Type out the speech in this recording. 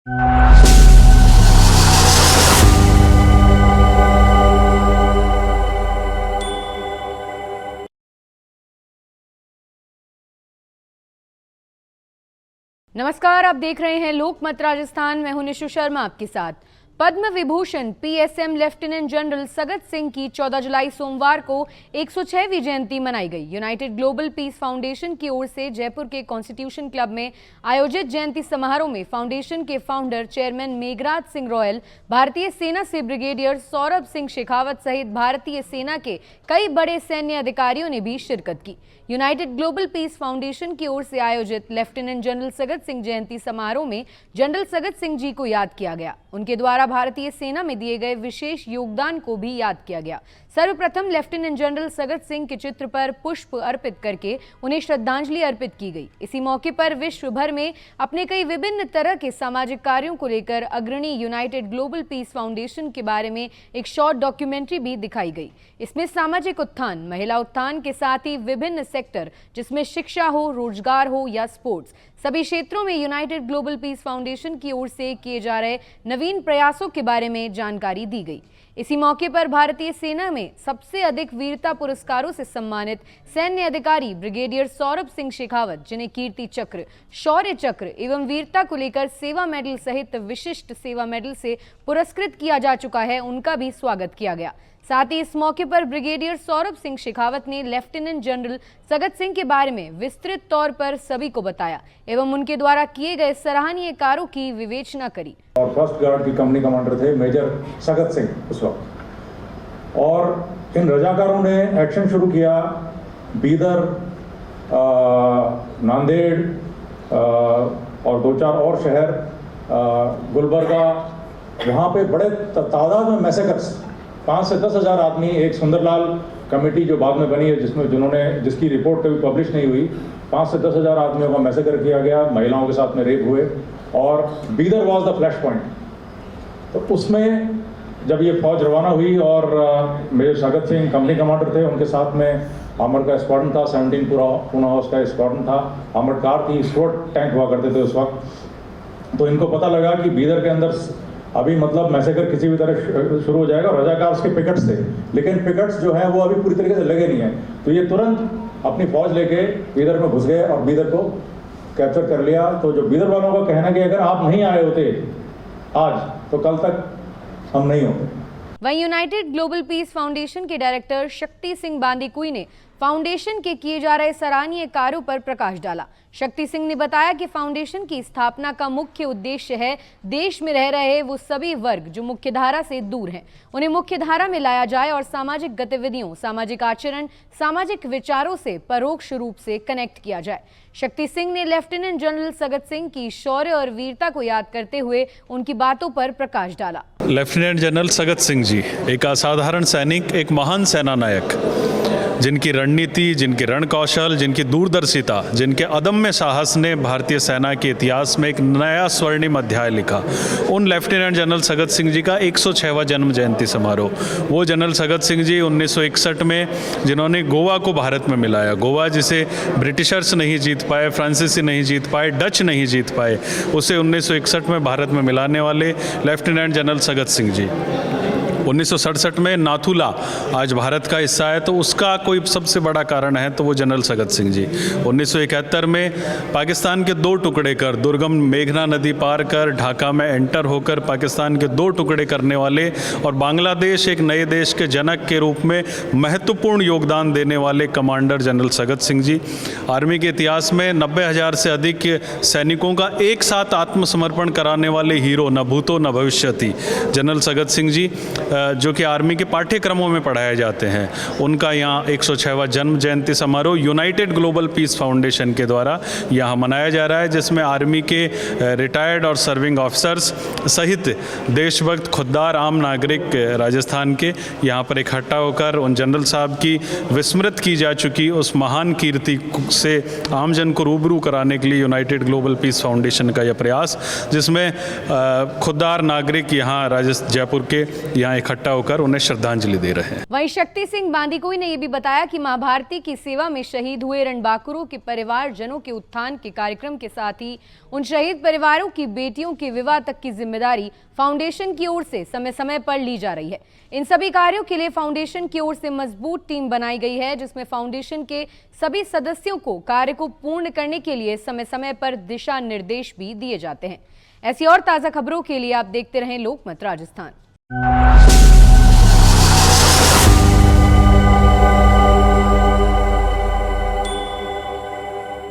नमस्कार, आप देख रहे हैं लोकमत राजस्थान। मैं हूं निशु शर्मा आपके साथ। Padma Vibhushan PSM lieutenant general Sagat Singh की 14 जुलाई सोमवार को 106वीं जयंती मनाई गई। यूनाइटेड ग्लोबल पीस फाउंडेशन की ओर से जयपुर के कॉन्स्टिट्यूशन क्लब में आयोजित जयंती समारोह में फाउंडेशन के founder chairman Meghraj Singh royal, भारतीय सेना से ब्रिगेडियर सौरभ सिंह शेखावत सहित भारतीय सेना के कई बड़े सैन्य अधिकारियों ने भी शिरकत की। यूनाइटेड ग्लोबल पीस फाउंडेशन की ओर से आयोजित लेफ्टिनेंट जनरल सगत सिंह जयंती समारोह में जनरल सगत सिंह जी को याद किया गया। उनके द्वारा भारतीय सेना में दिए गए विशेष योगदान को भी याद किया गया। सर्वप्रथम लेफ्टिनेंट जनरल सगत सिंह के चित्र पर पुष्प अर्पित करके उन्हें श्रद्धांजलि अर्पित की गई। इसी मौके पर विश्व भर में अपने कई विभिन्न तरह के सामाजिक कार्यों को लेकर अग्रणी यूनाइटेड ग्लोबल पीस फाउंडेशन के बारे में एक शॉर्ट डॉक्यूमेंट्री भी दिखाई गई। इसमें सामाजिक उत्थान, महिला उत्थान के साथ ही विभिन्न सेक्टर, जिसमें शिक्षा हो, रोजगार हो या स्पोर्ट्स, सभी क्षेत्रों में यूनाइटेड ग्लोबल पीस फाउंडेशन की ओर से किए जा रहे नवीन प्रयासों के बारे में जानकारी दी गई। इसी मौके पर भारतीय सेना में सबसे अधिक वीरता पुरस्कारों से सम्मानित सैन्य अधिकारी ब्रिगेडियर सौरभ सिंह शेखावत, जिन्हें कीर्ति चक्र, शौर्य चक्र एवं वीरता को लेकर सेवा मेडल सहित विशिष्ट सेवा मेडल से पुरस्कृत किया जा चुका है, उनका भी स्वागत किया गया। साथ ही इस मौके पर ब्रिगेडियर सौरभ सिंह शेखावत ने लेफ्टिनेंट जनरल सगत सिंह के बारे में विस्तृत तौर पर सभी को बताया एवं उनके द्वारा किए गए सराहनीय कार्यों की विवेचना करी। और फर्स्ट गार्ड की कंपनी कमांडर थे मेजर सगत सिंह उस वक्त, और इन रजाकारों ने एक्शन शुरू किया बीदर, नांदेड़ और 2-4 और शहर, गुलबर्गा, वहाँ पे बड़े तादाद में मैसेकर्स, 5 से 10 हज़ार आदमी, एक सुंदरलाल कमेटी जो बाद में बनी है, जिसकी रिपोर्ट कभी पब्लिश नहीं हुई, 5 से 10 हज़ार आदमियों का मैसेकर किया गया, महिलाओं के साथ में रेप हुए, और Bidar was the flash point. तो उसमें जब ये फौज रवाना हुई और major Sagat Singh company commander थे, उनके साथ में आर्मर्ड का स्क्वाड्रन था, 17 पूना हाउस का स्क्वाड्रन था, आर्मर्ड कार थी, स्क्वाड टैंक हुआ करते थे उस वक्त। तो इनको पता लगा कि बीदर के अंदर अभी मतलब मैसेकर किसी भी तरह शुरू हो जाएगा। रजाकार उसके पिकट्स थे, लेकिन पिकट्स जो है वो अभी पूरी तरीके से लगे नहीं है। तो ये तुरंत अपनी फौज लेके बीदर में घुस गए और बीदर को कैप्चर कर लिया। तो जो बीदर वालों का कहना कि अगर आप नहीं आए होते आज तो कल तक हम नहीं होते। वहीं यूनाइटेड ग्लोबल पीस फाउंडेशन के डायरेक्टर शक्ति सिंह बांदीकुई ने फाउंडेशन के किए जा रहे सराहनीय कार्यों पर प्रकाश डाला। शक्ति सिंह ने बताया कि फाउंडेशन की स्थापना का मुख्य उद्देश्य है देश में रह रहे वो सभी वर्ग जो मुख्यधारा से दूर हैं, उन्हें मुख्यधारा में लाया जाए और सामाजिक गतिविधियों, सामाजिक आचरण, सामाजिक विचारों से परोक्ष रूप से कनेक्ट किया जाए। शक्ति सिंह ने लेफ्टिनेंट जनरल सगत सिंह की शौर्य और वीरता को याद करते हुए उनकी बातों पर प्रकाश डाला। लेफ्टिनेंट जनरल सगत सिंह जी एक असाधारण सैनिक, एक महान सेना नायक, जिनकी रणनीति, जिनके रण कौशल, जिनकी दूरदर्शिता, जिनके अदम्य साहस ने भारतीय सेना के इतिहास में एक नया स्वर्णिम अध्याय लिखा। उन लेफ्टिनेंट जनरल सगत सिंह जी का 106वां जन्म जयंती समारोह, वो जनरल सगत सिंह जी 1961 में जिन्होंने गोवा को भारत में मिलाया, गोवा जिसे ब्रिटिशर्स नहीं जीत पाए, फ्रांसीसी नहीं जीत पाए, डच नहीं जीत पाए, उसे 1961 में भारत में मिलाने वाले लेफ्टिनेंट जनरल सगत सिंह जी। 1967 में नाथुला आज भारत का हिस्सा है, तो उसका कोई सबसे बड़ा कारण है तो वो जनरल सगत सिंह जी। 1971 में पाकिस्तान के 2 टुकड़े कर, दुर्गम मेघना नदी पार कर ढाका में एंटर होकर पाकिस्तान के 2 टुकड़े करने वाले और बांग्लादेश एक नए देश के जनक के रूप में महत्वपूर्ण योगदान देने वाले commander general Sagat Singh ji. Army के इतिहास में 90,000 से अधिक सैनिकों का एक साथ आत्मसमर्पण कराने वाले हीरो, न भूतो न भविष्यति, जनरल सगत सिंह जी, जो कि आर्मी के पाठ्यक्रमों में पढ़ाए जाते हैं। उनका यहाँ 106वां जन्म जयंती समारोह यूनाइटेड ग्लोबल पीस फाउंडेशन के द्वारा यहाँ मनाया जा रहा है, जिसमें आर्मी के रिटायर्ड और सर्विंग ऑफिसर्स सहित देशभक्त खुददार आम नागरिक राजस्थान के यहाँ पर इकट्ठा होकर उन जनरल साहब की विस्मृत की जा चुकी उस महान कीर्ति से आमजन को रूबरू कराने के लिए यूनाइटेड ग्लोबल पीस फाउंडेशन का यह प्रयास, जिसमें खुददार नागरिक यहाँ जयपुर के यहाँ इकट्ठा होकर उन्हें श्रद्धांजलि दे रहे हैं। वहीं शक्ति सिंह बांदीकुई ने यह भी बताया कि मां भारती की सेवा में शहीद हुए रणबांकुरों के परिवारजनों के उत्थान के कार्यक्रम के साथ ही उन शहीद परिवारों की बेटियों के विवाह तक की जिम्मेदारी फाउंडेशन की ओर से समय समय पर ली जा रही है। इन सभी कार्यों के लिए फाउंडेशन की ओर से मजबूत टीम बनाई गई है, जिसमें फाउंडेशन के सभी सदस्यों को कार्य को पूर्ण करने के लिए समय समय पर दिशा निर्देश भी दिए जाते हैं। ऐसी और ताजा खबरों के लिए आप देखते रहें लोकमत राजस्थान।